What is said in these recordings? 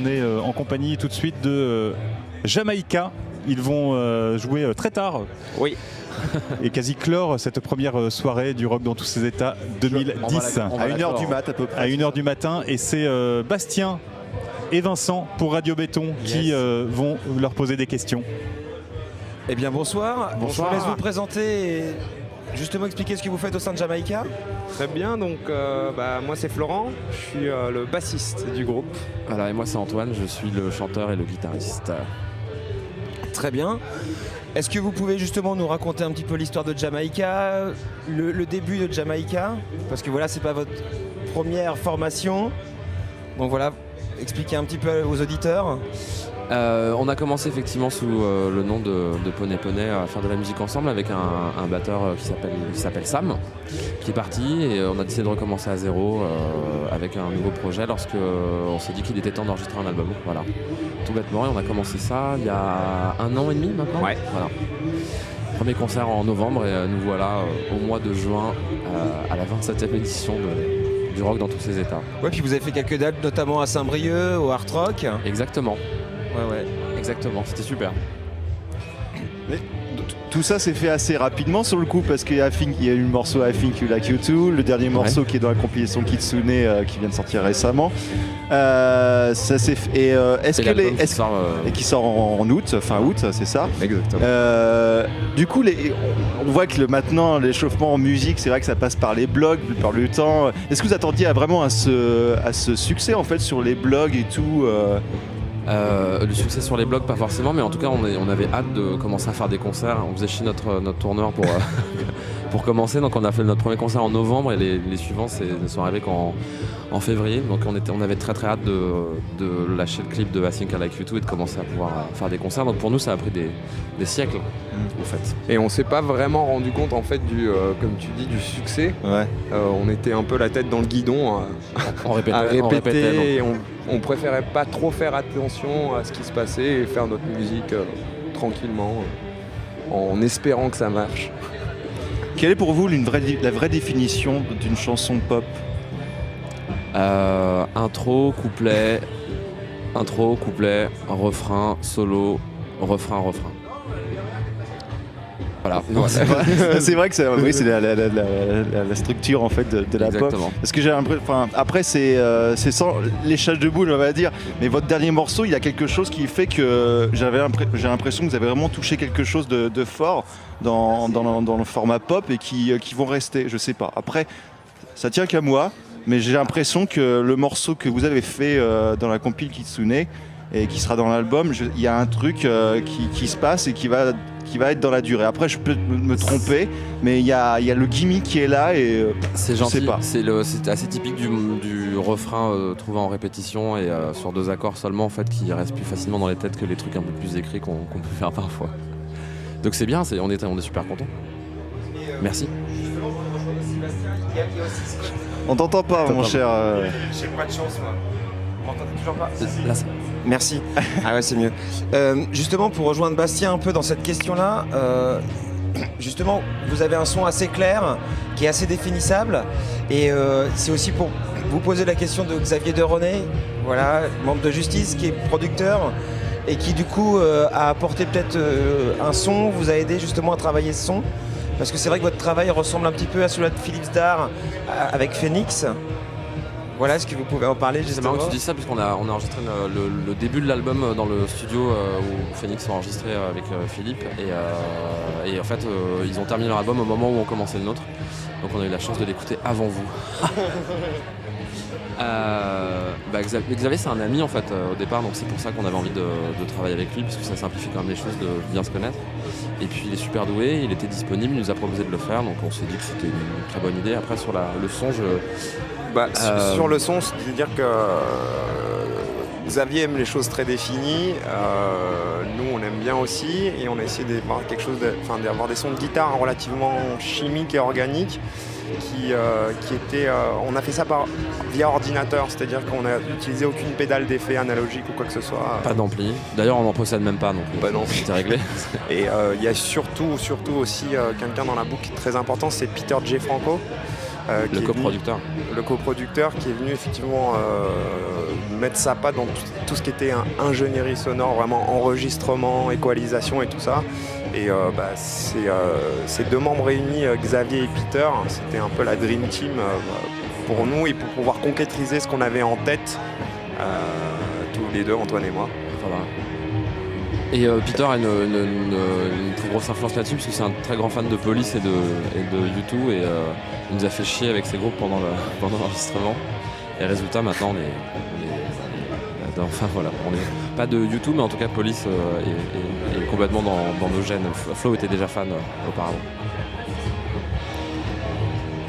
est en compagnie tout de suite de Jamaïca. Ils vont jouer très tard. Oui. Et quasi clore cette première soirée du rock dans tous ses états 2010. À 1h du mat à peu près. À 1h du matin. Et c'est Bastien et Vincent pour Radio Béton qui vont leur poser des questions. Eh bien bonsoir. Bonsoir. Je vous laisse vous présenter et justement expliquer ce que vous faites au sein de Jamaïca. Très bien, donc moi c'est Florent, je suis le bassiste du groupe. Voilà, et moi c'est Antoine, je suis le chanteur et le guitariste. Très bien. Est-ce que vous pouvez justement nous raconter un petit peu l'histoire de Jamaïca, le début de Jamaïca? Parce que voilà, c'est pas votre première formation. Donc voilà, expliquez un petit peu aux auditeurs. On a commencé effectivement sous le nom de Poney Poney à faire de la musique ensemble avec un batteur qui s'appelle Sam, qui est parti, et on a décidé de recommencer à zéro avec un nouveau projet lorsque on s'est dit qu'il était temps d'enregistrer un album. Voilà, tout bêtement, et on a commencé ça il y a 1 an et demi maintenant. Ouais. Voilà. Premier concert en novembre et nous voilà au mois de juin à la 27e édition du rock dans tous ses états. Ouais, puis vous avez fait quelques dates, notamment à Saint-Brieuc, au Art Rock. Exactement. Ouais. Exactement, c'était super. Mais tout ça s'est fait assez rapidement sur le coup parce qu'il y a eu le morceau I Think You Like You Too, le dernier morceau qui est dans la compilation Kitsune qui vient de sortir récemment. Ça s'est fait. Et qui sort en août, fin août, c'est ça. Exactement. Du coup, on voit que maintenant l'échauffement en musique, c'est vrai que ça passe par les blogs la plupart du temps. Est-ce que vous attendiez vraiment à ce succès en fait sur les blogs et tout Le succès sur les blogs, pas forcément, mais en tout cas, on avait hâte de commencer à faire des concerts. On faisait chier notre tourneur pour commencer. Donc, on a fait notre premier concert en novembre et les suivants ne sont arrivés qu'en février. Donc, on avait très très hâte de lâcher le clip de I Think I Like You Too et de commencer à pouvoir faire des concerts. Donc, pour nous, ça a pris des siècles, en fait. Et on s'est pas vraiment rendu compte en fait comme tu dis, du succès. Ouais. On était un peu la tête dans le guidon On répétait, à répéter, et donc. on préférait pas trop faire attention à ce qui se passait et faire notre musique tranquillement, en espérant que ça marche. Quelle est pour vous la vraie définition d'une chanson pop? Intro, couplet, refrain, solo, refrain. Voilà. C'est vrai que c'est la structure en fait de la pop. Parce que j'ai l'impression, après c'est sans léchage de boule on va dire, mais votre dernier morceau il y a quelque chose qui fait que j'ai l'impression que vous avez vraiment touché quelque chose de fort dans le format pop et qui vont rester, je sais pas. Après ça tient qu'à moi, mais j'ai l'impression que le morceau que vous avez fait dans la compile Kitsune et qui sera dans l'album, il y a un truc qui se passe et qui va être dans la durée. Après, je peux me tromper, mais il y a le gimmick qui est là et c'est je sais gentil. pas. C'est assez typique du refrain trouvé en répétition et sur 2 accords seulement, en fait, qui reste plus facilement dans les têtes que les trucs un peu plus écrits qu'on peut faire parfois. Donc c'est bien, on est super contents. Merci. On t'entend pas, mon cher. J'ai pas de chance, moi. Vous m'entendez toujours pas? Là, Merci. Ah ouais, c'est mieux. Justement, pour rejoindre Bastien un peu dans cette question-là, justement, vous avez un son assez clair, qui est assez définissable, et c'est aussi pour vous poser la question de Xavier Deronet, voilà, membre de Justice, qui est producteur, et qui du coup a apporté peut-être un son, vous a aidé justement à travailler ce son, parce que c'est vrai que votre travail ressemble un petit peu à celui de Philippe Starr avec Phoenix. Voilà, est-ce que vous pouvez en parler c'est justement? marrant que tu dis ça puisqu'on a enregistré le début de l'album dans le studio où Phoenix a enregistré avec Philippe et en fait ils ont terminé leur album au moment où on commençait le nôtre, donc on a eu la chance de l'écouter avant vous. Xavier c'est un ami en fait au départ, donc c'est pour ça qu'on avait envie de travailler avec lui, parce que ça simplifie quand même les choses de bien se connaître. Et puis il est super doué, il était disponible, il nous a proposé de le faire, donc on s'est dit que c'était une très bonne idée. Après sur le son, sur le son, c'est-à-dire que Xavier aime les choses très définies, nous on aime bien aussi, et on a essayé d'avoir des sons de guitare relativement chimiques et organiques qui étaient... on a fait ça via ordinateur, c'est-à-dire qu'on n'a utilisé aucune pédale d'effet analogique ou quoi que ce soit. Pas d'ampli, d'ailleurs on n'en possède même pas, donc c'était réglé. Et il y a surtout aussi quelqu'un dans la boucle qui est très important, c'est Peter J. Franco, Le coproducteur. Le coproducteur qui est venu effectivement mettre sa patte dans tout ce qui était ingénierie sonore, vraiment enregistrement, équalisation et tout ça. Et ces deux membres réunis, Xavier et Peter, c'était un peu la Dream Team pour nous et pour pouvoir concrétiser ce qu'on avait en tête, tous les deux, Antoine et moi. Voilà. Et Peter a une très grosse influence là-dessus parce que c'est un très grand fan de Police et de U2 et il nous a fait chier avec ses groupes pendant l'enregistrement. Et résultat, maintenant on est enfin voilà, on est pas de U2 mais en tout cas Police est complètement dans nos gènes. Flo était déjà fan auparavant.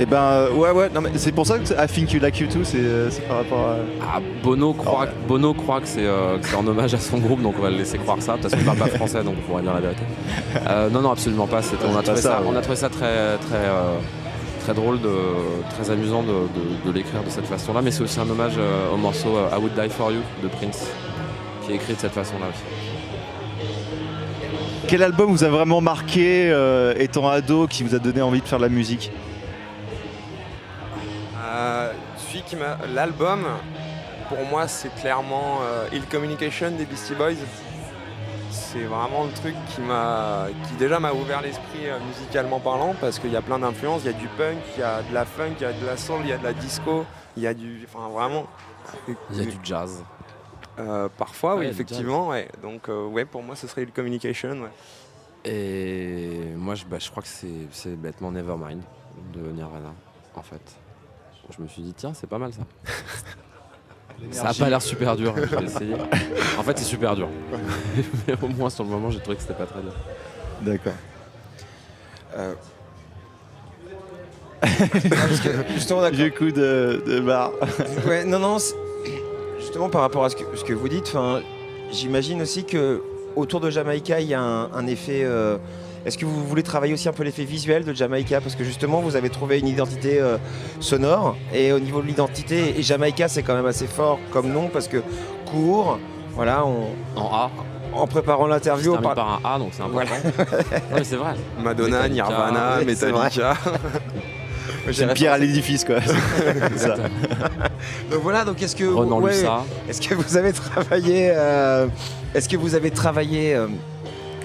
Et ouais, non, mais c'est pour ça que I Think You Like You Too, c'est par rapport à... Bono croit que c'est en hommage à son groupe, donc on va le laisser croire ça. De toute façon, il parle pas français, donc on pourrait dire la vérité. Non, absolument pas. On a trouvé ça très drôle, très amusant de l'écrire de cette façon-là, mais c'est aussi un hommage au morceau I Would Die For You de Prince, qui est écrit de cette façon-là aussi. Quel album vous a vraiment marqué étant ado, qui vous a donné envie de faire de la musique ? L'album, pour moi, c'est clairement Ill Communication des Beastie Boys. C'est vraiment le truc qui déjà m'a ouvert l'esprit musicalement parlant, parce qu'il y a plein d'influences. Il y a du punk, il y a de la funk, il y a de la soul, il y a de la disco, il y a vraiment. Il y a du jazz. Parfois, oui, effectivement. Ouais. Donc, pour moi, ce serait Ill Communication. Ouais. Et moi, je crois que c'est bêtement Nevermind de Nirvana, en fait. Je me suis dit, tiens, c'est pas mal ça. Ça a pas l'air super dur, je vais essayer. En fait, c'est super dur. Mais au moins, sur le moment, j'ai trouvé que c'était pas très dur. D'accord. Parce que, justement, d'accord. Vieux coup de barre. Ouais, non, justement, par rapport à ce que vous dites, j'imagine aussi que autour de Jamaïca, il y a un effet... Est-ce que vous voulez travailler aussi un peu l'effet visuel de Jamaïca ? Parce que justement, vous avez trouvé une identité sonore. Et au niveau de l'identité, et Jamaïca, c'est quand même assez fort comme nom, parce que court, voilà, En A. En préparant l'interview... On par un A, donc c'est important. Voilà. Non, mais c'est vrai. Madonna, Nirvana, Metallica... C'est une pierre à l'édifice, quoi. Ça. Donc voilà, donc est-ce que vous avez travaillé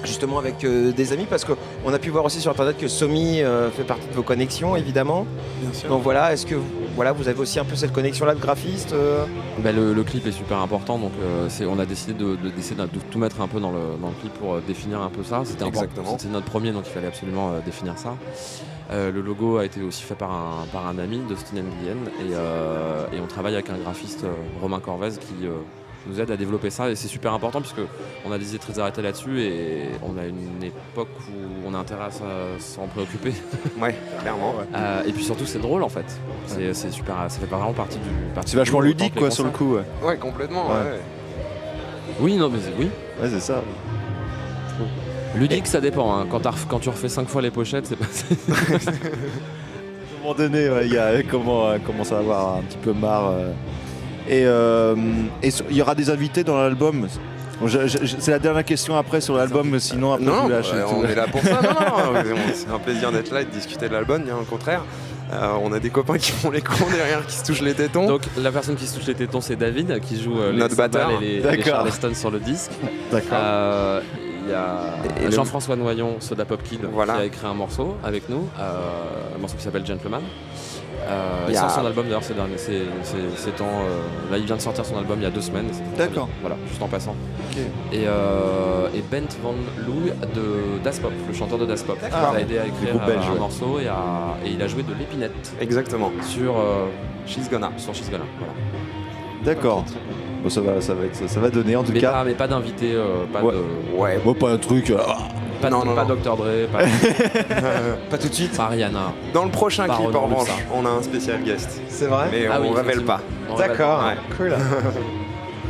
justement avec des amis, parce qu'on a pu voir aussi sur internet que Somi fait partie de vos connexions, évidemment. Bien sûr. Donc voilà, est-ce que vous avez aussi un peu cette connexion-là de graphiste Le clip est super important, donc on a décidé de tout mettre un peu dans le clip pour définir un peu ça. C'était important, c'était notre premier, donc il fallait absolument définir ça. Le logo a été aussi fait par un ami, Dustin Nguyen, et on travaille avec un graphiste, Romain Corvez, qui nous aide à développer ça, et c'est super important puisque on a des idées très arrêtées là-dessus et on a une époque où on a intérêt à s'en préoccuper. Ouais, clairement. Ouais. Et puis surtout c'est drôle en fait. C'est super, ça fait vraiment partie du. C'est vachement ludique quoi sur le coup. Ouais, complètement. Ouais. Oui, non mais oui. Ouais, c'est ça. Ludique, ça dépend. Hein. Quand tu refais 5 fois les pochettes, c'est pas. À un moment donné, il commence à avoir un petit peu marre. Et il y aura des invités dans l'album. C'est la dernière question après sur l'album, sinon après on est là pour ça. Non, c'est un plaisir d'être là et de discuter de l'album, bien au contraire. On a des copains qui font les cons derrière, qui se touchent les tétons. Donc la personne qui se touche les tétons, c'est David, qui joue notre batteur et les Charleston sur le disque. D'accord. Il y a Jean-François Noyon, Soda Pop Kid, qui a écrit un morceau avec nous, un morceau qui s'appelle Gentleman. Il sort son album d'ailleurs là il vient de sortir son album il y a 2 semaines. D'accord. Voilà, juste en passant. Okay. Et Bent Van Loo de Das Pop, le chanteur de Das Pop, qui a aidé à écrire un morceau et il a joué de l'épinette. Exactement. Sur She's Gonna. Voilà. D'accord. Bon, ça va donner en tout cas. Mais pas d'invité, pas un truc. Pas Dr. Dre, pas tout de suite. Pas Rihanna. Dans le prochain clip, en revanche, on a un spécial guest. C'est vrai. Mais on révèle pas. D'accord. Cool.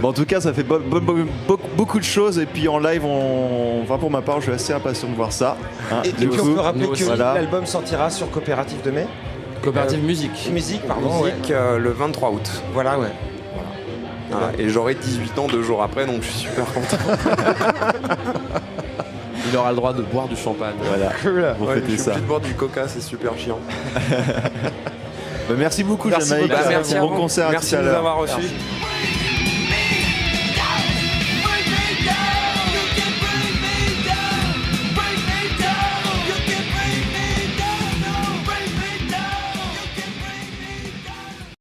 Bon, en tout cas, ça fait beaucoup de choses. Et puis en live, pour ma part, je suis assez impatient de voir ça. Et puis on peut rappeler que l'album sortira sur Coopérative de mai. Coopérative Musique. Musique, le 23 août. Voilà, ouais. Et j'aurai 18 ans 2 jours après, donc je suis super content. Il aura le droit de boire du champagne. Voilà. Pour fêter ça. Je suis obligé de boire du coca, c'est super chiant. Merci beaucoup, Merci Jamaïque. beaucoup. Bon concert à Merci tout à de nous l'heure. avoir reçus.